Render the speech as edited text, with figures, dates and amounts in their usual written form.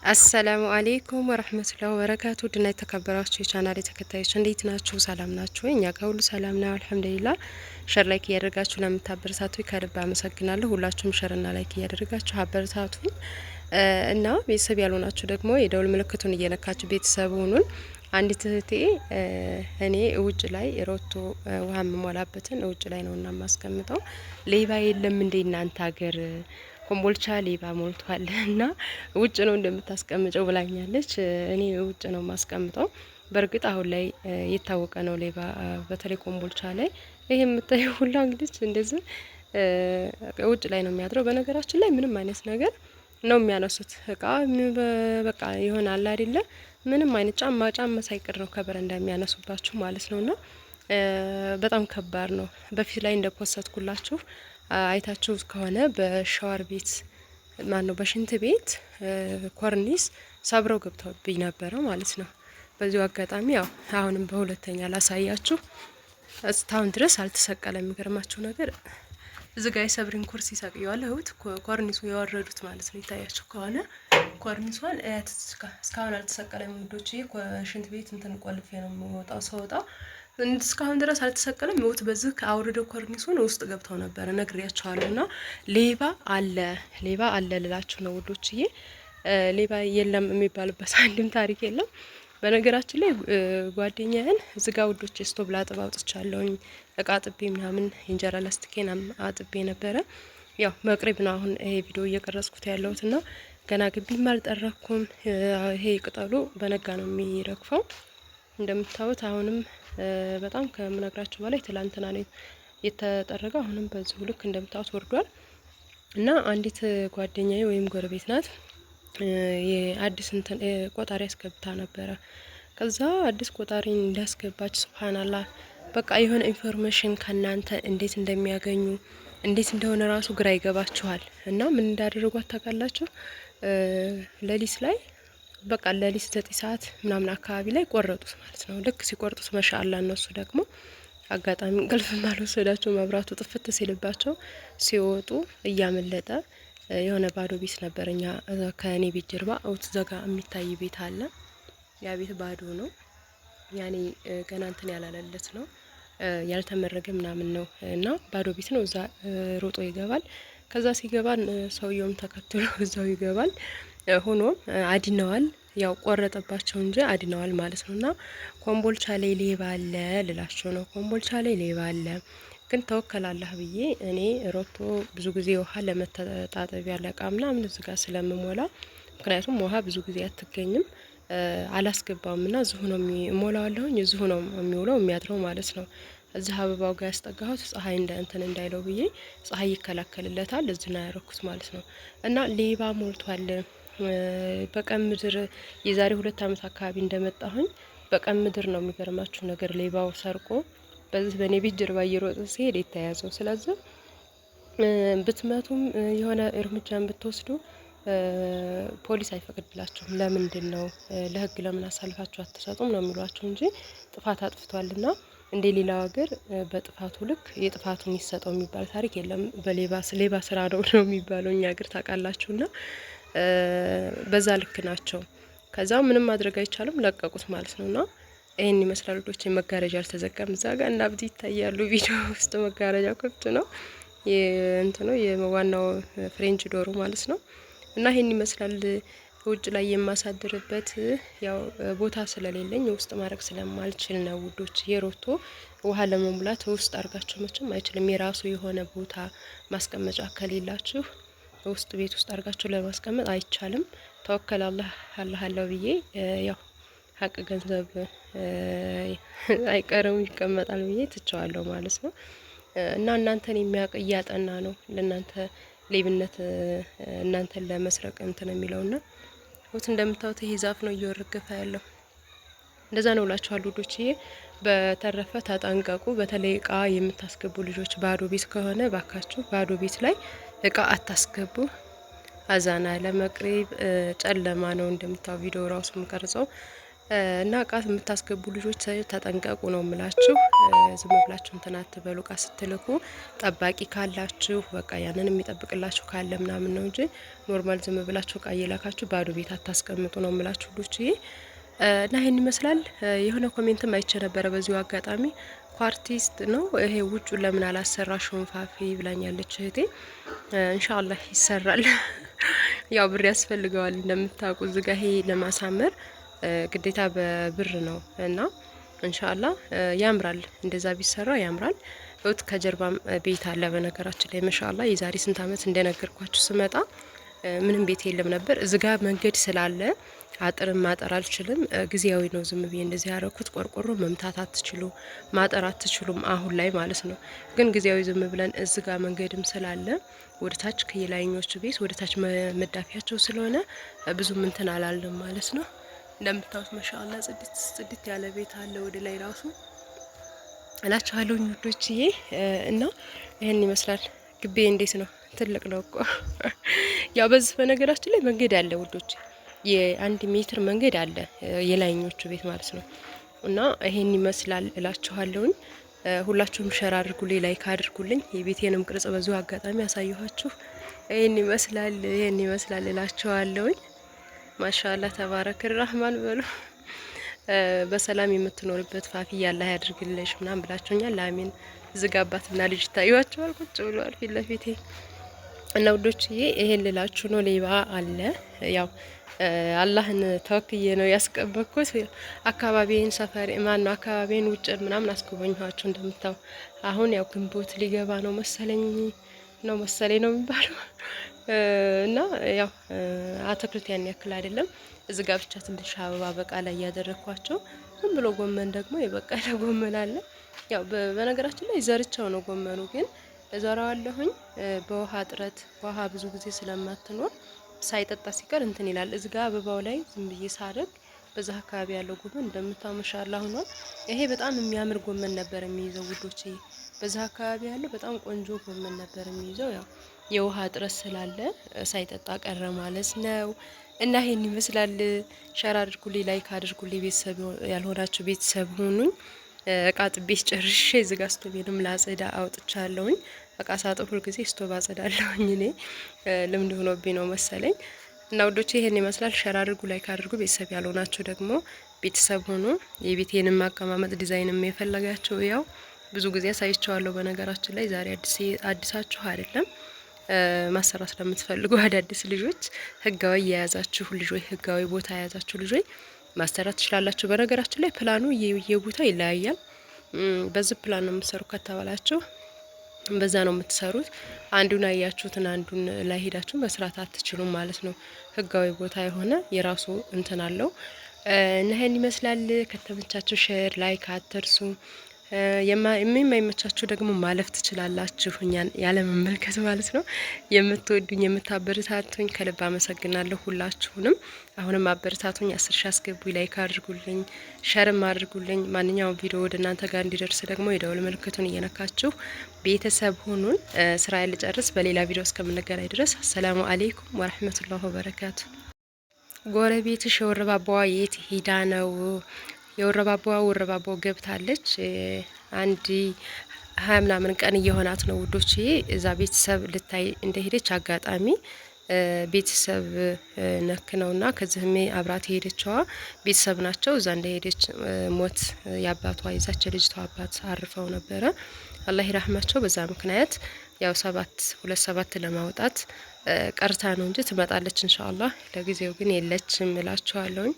አሰላሙ አሌይኩም ወረህመቱላሂ ወበረካቱ ድና የተከበራችሁ የቻናሌ ተከታዮች እንዴት ናችሁ? ሰላም ናችሁ? እኛ ጋር ሁሉ ሰላም ነው አልሐምዱሊላህ። ሸር ላይክ እያደረጋችሁ ለምታበረታቱኝ ከልብ አመሰግናለሁ። ሁላችሁም ሸርና ላይክ እያደረጋችሁ አበረታቱኝ እና ቤተሰብ ያልሆናችሁ ደግሞ የደውል ምልክቱን እየነካችሁ ቤተሰብ ሁኑን። አንዲት እህቴ እኔ ውጭ ላይ ሮቶ ውሃ የምሞላበትን ውጭ ላይ ነውና ማስቀምጠው ሌባ የለም እንዴ እናንተ ሀገር ኮምቦልቻ ሌባ ሞልቷል እና ውጭ ነው እንደምታስቀምጨው ብላኛለች። እኔ ውጭ ነው ማስቀምጠው። በእርግጥ አሁን ላይ የታወቀ ነው ሌባ በተለይ ኮምቦልቻ ላይ ይሄ የምታየው ሁላ እንግዲህ እንደዚህ ውጭ ላይ ነው የሚያድረው። በነገራችን ላይ ምንም አይነት ነገር ነው የሚያነሱት እቃ በቃ ይሆናል አይደለ? ምንም አይነት ጫማ ሳይቀር ነው ከበረንዳ የሚያነሱባችሁ ማለት ነውና በጣም ከባድ ነው። በፊት ላይ እንደፖሰትኩላችሁ አይታችሁት ከሆነ በሻወር ቤት ማን ነው በሽንት ቤት ኮርኒስ ሰብረው ገብተውብኝ ነበረ ማለት ነው። በዚሁ አጋጣሚ ያው አሁንም በሁለተኛ ላሳያችሁ። እስካሁን ድረስ አልተሰቀለም። የሚገርማችሁ ነገር እዚህ ጋር የሰብሪን ኩርሲ ሰቅየዋል። እሁት ኮርኒሱ ያወረዱት ማለት ነው። ይታያችሁ ከሆነ ኮርኒሷን እስካሁን አልተሰቀለም። ውዶች ሽንት ቤት እንትን ቆልፌ ነው የምወጣው ሰወጣ እስካሁን ድረስ አልተሰቀለም። ይወት በዚህ አውርደው ኮርኒሱን ውስጥ ገብተው ነበር ነግሬያቸዋለሁና ሌባ አለ ልላችሁ ነው ውዶችዬ። ሌባ የለም የሚባልበት አንድም ታሪክ የለም። በነገራችን ላይ ጓደኛዬን እዚጋ ውዶች ስቶብ ላጥብ አውጥቻለሁኝ። እቃ አጥቤ ምናምን እንጀራ ላስቲኬን አጥቤ ነበረ። ያው መቅሪብ ነው አሁን ይሄ ቪዲዮ እየቀረጽኩት ያለሁትና ገና ግቢም አልጠረኩም። ይሄ ቅጠሉ በነጋ ነው የሚረግፈው እንደምታዩት። አሁንም በጣም ከምነግራችሁ በላይ ትላንትና ነው የተጠረገው። አሁንም በዚሁ ልክ እንደምታዩት ወርዷል። እና አንዲት ጓደኛዬ ወይም ጎረቤት ናት የአዲስ እንትን ቆጣሪ አስገብታ ነበረ። ከዛ አዲስ ቆጣሪ እንዳስገባች ሱብሃንአላህ በቃ የሆነ ኢንፎርሜሽን ከናንተ እንዴት እንደሚያገኙ እንዴት እንደሆነ ራሱ ግራ ይገባችኋል። እና ምን እንዳደረጓት ታውቃላችሁ? ሌሊት ላይ በቃ ሌሊት 9 ሰዓት ምናምን አካባቢ ላይ ቆረጡት ማለት ነው። ልክ ሲቆርጡት ማሻአላ እነሱ ደግሞ አጋጣሚ እንቅልፍ ማልወሰዳቸው መብራቱ ጥፍት ሲልባቸው ሲወጡ እያመለጠ የሆነ ባዶ ቤት ነበርኛ ከኔ ቤት ጀርባ አውት ዘጋ የሚታይ ቤት አለ። ያ ቤት ባዶ ነው። ያኔ ገና እንትን ያላለለት ነው ያልተመረገ ምናምን ነው እና ባዶ ቤት ነው። እዛ ሮጦ ይገባል። ከዛ ሲገባ ሰውየውም ተከትሎ እዛው ይገባል። ሆኖም አድነዋል። ያው ቆረጠባቸው እንጂ አድነዋል ማለት ነውና ኮምቦልቻ ላይ ሌባ አለ ልላችሁ ነው። ኮምቦልቻ ላይ ሌባ አለ። ግን ተወከላላህ ብዬ እኔ ሮቶ ብዙ ጊዜ ውሃ ለመታጠቢያ ለቃ ምናምን እዚህ ጋር ስለምሞላ ምክንያቱም ውሃ ብዙ ጊዜ አትገኝም አላስገባምና እዚሁ ነው የሚሞላዋለሁኝ። እዚሁ ነው የሚውለው የሚያድረው ማለት ነው። እዚህ አበባው ጋር ያስጠጋሁት ፀሐይ እንትን እንዳይለው ብዬ ፀሐይ ይከላከልለታል። እዚህ ነው ያረኩት ማለት ነው። እና ሌባ ሞልቷል። በቀን ምድር የዛሬ 2 አመት አካባቢ እንደመጣሁኝ በቀን ምድር ነው የሚገርማችሁ ነገር ሌባው ሰርቆ በዚህ በኔ ቤት ጀርባ እየሮጠ ሲሄድ የተያዘው። ስለዚህ ብትመቱም የሆነ እርምጃን ብትወስዱ ፖሊስ አይፈቅድላችሁም። ለምንድን ነው ለህግ ለምን አሳልፋችሁ አትሰጡም ነው የሚሏችሁ እንጂ ጥፋት አጥፍቷልና እንደ ሌላው ሀገር በጥፋቱ ልክ የጥፋቱን ይሰጠው የሚባል ታሪክ የለም። ሌባ ስራ ነው የሚባለው እኛ ሀገር ታውቃላችሁና በዛ ልክ ናቸው። ከዛ ምንም ማድረግ አይቻልም ለቀቁት ማለት ነውና ይሄን ይመስላል ልጆች። መጋረጃ አልተዘጋም እዛ ጋር እና ብዙ ይታያሉ ቪዲዮ ውስጥ መጋረጃው ክፍት ነው። የእንትኑ የዋናው ፍሬንች ዶሩ ማለት ነው። እና ይሄን ይመስላል ውጭ ላይ የማሳድርበት ያው ቦታ ስለሌለኝ ውስጥ ማድረግ ስለማልችል ነው ውዶች። የሮቶ ውሃ ለመሙላት ውስጥ አርጋችሁ መቼም አይችልም። የራሱ የሆነ ቦታ ማስቀመጫ ከሌላችሁ ውስጥ ቤት ውስጥ አርጋችሁ ለማስቀመጥ አይቻልም። ተወከል አላህ አለው ብዬ ያው ሀቅ ገንዘብ አይቀርም ይቀመጣል ብዬ ትቸዋለሁ ማለት ነው። እና እናንተን የሚያውቅ እያጠና ነው ለእናንተ ሌብነት እናንተን ለመስረቅ እንትን የሚለውና ወት እንደምታዩት ይሄ ዛፍ ነው እየወረገፈ ያለው። እንደዛ ነው እላችኋለሁ ውዶችዬ። በተረፈ ተጠንቀቁ። በተለይ እቃ የምታስገቡ ልጆች ባዶ ቤት ከሆነ ባካችሁ ባዶ ቤት ላይ እቃ አታስገቡ። አዛና ለመቅሪብ ጨለማ ነው እንደምታው ቪዲዮ ራሱ ምቀርጸው እና እቃ የምታስገቡ ልጆች ተጠንቀቁ ነው የምላችሁ። ዝም ብላችሁ እንትን አትበሉ። እቃ ስትልኩ ጠባቂ ካላችሁ በቃ ያንን የሚጠብቅላችሁ ካለ ምናምን ነው እንጂ ኖርማል ዝም ብላችሁ እቃ እየላካችሁ ባዶ ቤት አታስቀምጡ ነው የምላችሁ ልጆች። እና ይህን ይመስላል። የሆነ ኮሜንትም አይቼ ነበረ በዚሁ አጋጣሚ ኳርቲስት ነው ይሄ ውጩ ለምን አላሰራሽውም ፋፊ ብላኛለች እህቴ። ኢንሻአላህ ይሰራል። ያው ብር ያስፈልገዋል እንደምታውቁ እዚህ ጋር ይሄ ለማሳመር ግዴታ በብር ነው እና ኢንሻአላህ ያምራል። እንደዛ ቢሰራ ያምራል። እውት ከጀርባም ቤት አለ በነገራችን ላይ ማሻአላህ። የዛሬ ስንት አመት እንደነገርኳችሁ ስመጣ ምንም ቤት የለም ነበር። እዚህ ጋር መንገድ ስላለ አጥርም ማጠር አልችልም። ጊዜያዊ ነው ዝም ብዬ እንደዚህ ያረኩት። ቆርቆሮ መምታት አትችሉ ማጠር አትችሉም አሁን ላይ ማለት ነው። ግን ጊዜያዊ ዝም ብለን እዚህ ጋር መንገድም ስላለ ወደ ታች ከየላይኞቹ ቤት ወደ ታች መዳፊያቸው ስለሆነ ብዙም እንትን አላልንም ማለት ነው። እንደምታዩት ማሻአላ ጽድት ያለ ቤት አለ ወደ ላይ ራሱ እላችኋለሁ ውዶችዬ። እና ይሄን ይመስላል ግቤ። እንዴት ነው? ትልቅ ነው እኮ ያው በዚህ በነገራችን ላይ መንገድ አለ ውዶች፣ የ1 ሜትር መንገድ አለ የላይኞቹ ቤት ማለት ነው። እና ይሄን ይመስላል እላችኋለሁኝ። ሁላችሁም ሸር አድርጉልኝ፣ ላይክ አድርጉልኝ። የቤቴንም ቅርጽ በዚሁ አጋጣሚ ያሳየኋችሁ ይሄን ይመስላል እላችኋለሁኝ። ማሻአላ ተባረክ ረህማን በሉ። በሰላም የምትኖርበት ፋፊ ያላህ ያድርግልሽ ምናምን ብላችሁኛል። ላሚን ዝጋባትና ልጅ ታዩዋቸዋል ቁጭ ብለዋል ፊት ለፊቴ። እና ውዶችዬ ይሄን ልላችሁ ነው። ሌባ አለ ያው አላህን ተወክዬ ነው ያስቀበኩት። አካባቢን ሰፈር ማን ነው አካባቢን ውጭ ምናምን አስጎበኘኋችሁ። እንደምታው አሁን ያው ግንቦት ሊገባ ነው መሰለኝ ነው የሚባለው። እና ያው አትክልት ያን ያክል አይደለም። እዚህ ጋር ብቻ ትንሽ አበባ በቃ ላይ ያደረኳቸው። ዝም ብሎ ጎመን ደግሞ የበቀለ ጎመን አለ። ያው በነገራችን ላይ ዘርቻው ነው ጎመኑ ግን እዘራዋለሁኝ በውሃ እጥረት ውሃ ብዙ ጊዜ ስለማትኖር ሳይጠጣ ሲቀር እንትን ይላል። እዚህ ጋር አበባው ላይ ዝም ብዬ ሳደርግ በዛ አካባቢ ያለው ጎመን እንደምታው ማሻአላ ሆኗል። ይሄ በጣም የሚያምር ጎመን ነበር የሚይዘው ውዶቼ። በዛ አካባቢ ያለው በጣም ቆንጆ ጎመን ነበር የሚይዘው። ያው የውሃ እጥረት ስላለ ሳይጠጣ ቀረ ማለት ነው። እና ይሄን ይመስላል። ሸር አድርጉልኝ፣ ላይክ አድርጉልኝ። ቤተሰብ ያልሆናችሁ ቤተሰብ ሁኑኝ። እቃ ጥቤ ጨርሼ እዚህ ጋር ስቶቤንም ላጸዳ አውጥቻለሁኝ። እቃ ሳጥብ ሁል ጊዜ ስቶብ አጸዳለሁኝ እኔ ልምድ ሆኖብኝ ነው መሰለኝ። እና ውዶቼ ይሄን ይመስላል። ሸር አድርጉ፣ ላይክ አድርጉ። ቤተሰብ ያልሆናችሁ ደግሞ ቤተሰብ ሆኑ። የቤቴንም አቀማመጥ ዲዛይንም የፈለጋችሁ ያው ብዙ ጊዜ አሳይቼዋለሁ። በነገራችን ላይ ዛሬ አዲሳችሁ አይደለም ማሰራት ለምትፈልጉ አዳዲስ ልጆች ህጋዊ የያዛችሁ ልጆች ህጋዊ ቦታ የያዛችሁ ልጆች ማሰራት ትችላላችሁ። በነገራችን ላይ ፕላኑ የቦታ ይለያያል። በዚህ ፕላን ነው የምትሰሩ ከተባላችሁ በዛ ነው የምትሰሩት። አንዱን አያችሁትን አንዱን ላይ ሄዳችሁ መስራት አትችሉም ማለት ነው። ህጋዊ ቦታ የሆነ የራሱ እንትን አለው። እና ይሄን ይመስላል። ከተመቻችሁ ሼር ላይክ አትርሱ። የማይመቻችሁ ደግሞ ማለፍ ትችላላችሁ፣ እኛን ያለ መመልከት ማለት ነው። የምትወዱኝ የምታበረታቱኝ ከልብ አመሰግናለሁ ሁላችሁንም። አሁንም አበረታቱኝ፣ 10 ሺህ አስገቡኝ፣ ላይክ አድርጉልኝ፣ ሸርም አድርጉልኝ። ማንኛውም ቪዲዮ ወደ እናንተ ጋር እንዲደርስ ደግሞ የደውል ምልክቱን እየነካችሁ ቤተሰብ ሁኑን። ስራ ልጨርስ፣ በሌላ ቪዲዮ እስከምንገናኝ ድረስ አሰላሙ አሌይኩም ወረህመቱላሂ ወበረካቱ። ጎረቤትሽ የወረባባዋ የት ሄዳ ነው? የወረባባዋ ገብታለች። አንድ 20 ምናምን ቀን እየሆናት ነው ውዶች። እዛ ቤተሰብ ልታይ እንደሄደች አጋጣሚ ቤተሰብ ነክ ነውና ከዚህም አብራት የሄደችዋ ቤተሰብ ናቸው። እዛ እንደሄደች ሞት ያባቷ የዛች ልጅቷ አባት አርፈው ነበረ። አላህ ይራህማቸው። በዛ ምክንያት ያው 2/7 ለማውጣት ቀርታ ነው እንጂ ትመጣለች ኢንሻአላህ። ለጊዜው ግን የለችም እላችኋለሁኝ።